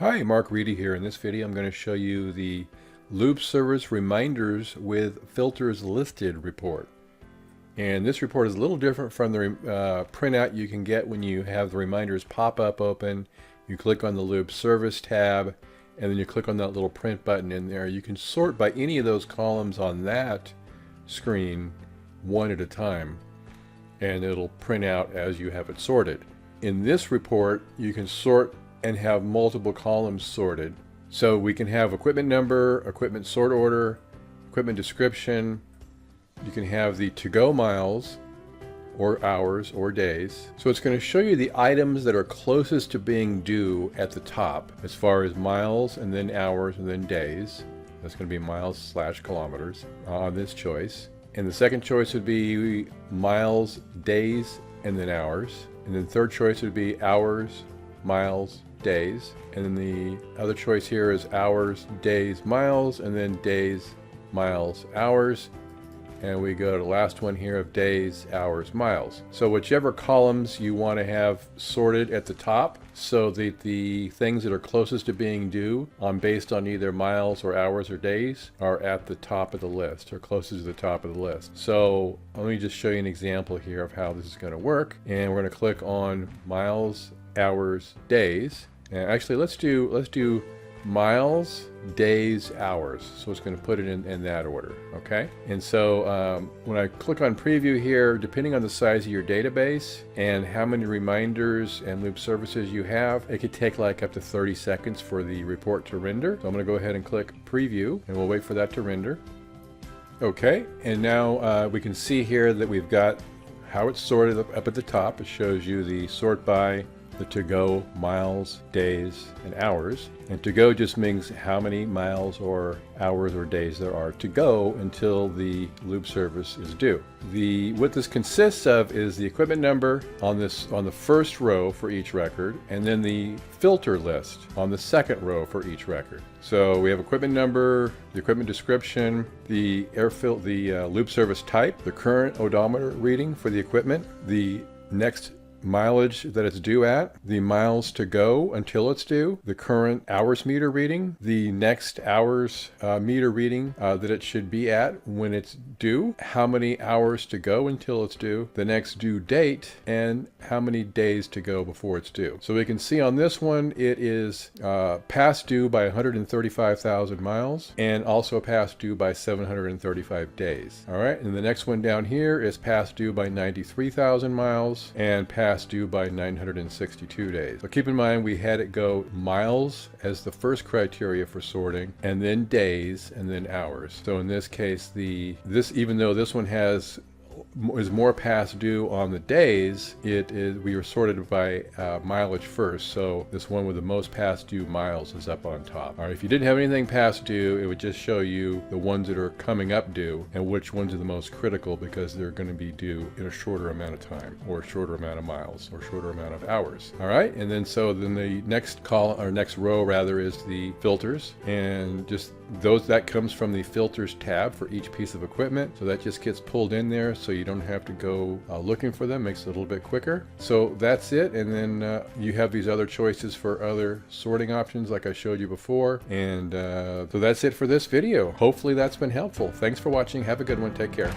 Hi, Mark Reedy here. In this video I'm going to show you the Lube Service Reminders with Filters Listed report. And this report is a little different from the printout you can get when you have the reminders pop-up open. You click on the Lube Service tab and then you click on that little print button in there. You can sort by any of those columns on that screen one at a time, and it'll print out as you have it sorted. In this report you can sort and have multiple columns sorted. So we can have equipment number, equipment sort order, equipment description. You can have the to-go miles or hours or days. So it's going to show you the items that are closest to being due at the top as far as miles and then hours and then days. That's going to be miles / kilometers on this choice. And the second choice would be miles, days, and then hours. And then third choice would be hours, miles, days. And then the other choice here is hours, days, miles, and then days, miles, hours. And we go to the last one here of days, hours, miles. So whichever columns you want to have sorted at the top, so that the things that are closest to being due based on either miles or hours or days are at the top of the list, or closest to the top of the list. So let me just show you an example here of how this is going to work. And we're going to click on miles, hours, days. And actually let's do miles, days, hours. So it's going to put it in that order. Okay. And so when I click on preview here, depending on the size of your database and how many reminders and Lube services you have, it could take like up to 30 seconds for the report to render. So I'm going to go ahead and click preview and we'll wait for that to render. Okay. And now we can see here that we've got how it's sorted up at the top. It shows you the sort by the to-go miles, days, and hours. And to-go just means how many miles or hours or days there are to go until the lube service is due. What this consists of is the equipment number on the first row for each record, and then the filter list on the second row for each record. So we have equipment number, the equipment description, the lube service type, the current odometer reading for the equipment, the next mileage that it's due at, the miles to go until it's due, the current hours meter reading, the next hours meter reading that it should be at when it's due, how many hours to go until it's due, the next due date, and how many days to go before it's due. So we can see on this one it is past due by 135,000 miles and also past due by 735 days. All right, and the next one down here is past due by 93,000 miles and past due by 962 days. So keep in mind we had it go miles as the first criteria for sorting, and then days, and then hours. So in this case, even though this one is more past due on the days, we were sorted by mileage first. So this one with the most past due miles is up on top. All right, if you didn't have anything past due, it would just show you the ones that are coming up due and which ones are the most critical because they're going to be due in a shorter amount of time, or a shorter amount of miles, or shorter amount of hours. All right, and then the next column, or next row rather, is the filters, and just that comes from the filters tab for each piece of equipment. So that just gets pulled in there, so you don't have to go looking for them. Makes it a little bit quicker. So that's it. And then you have these other choices for other sorting options like I showed you before. And so that's it for this video. Hopefully that's been helpful. Thanks for watching. Have a good one. Take care.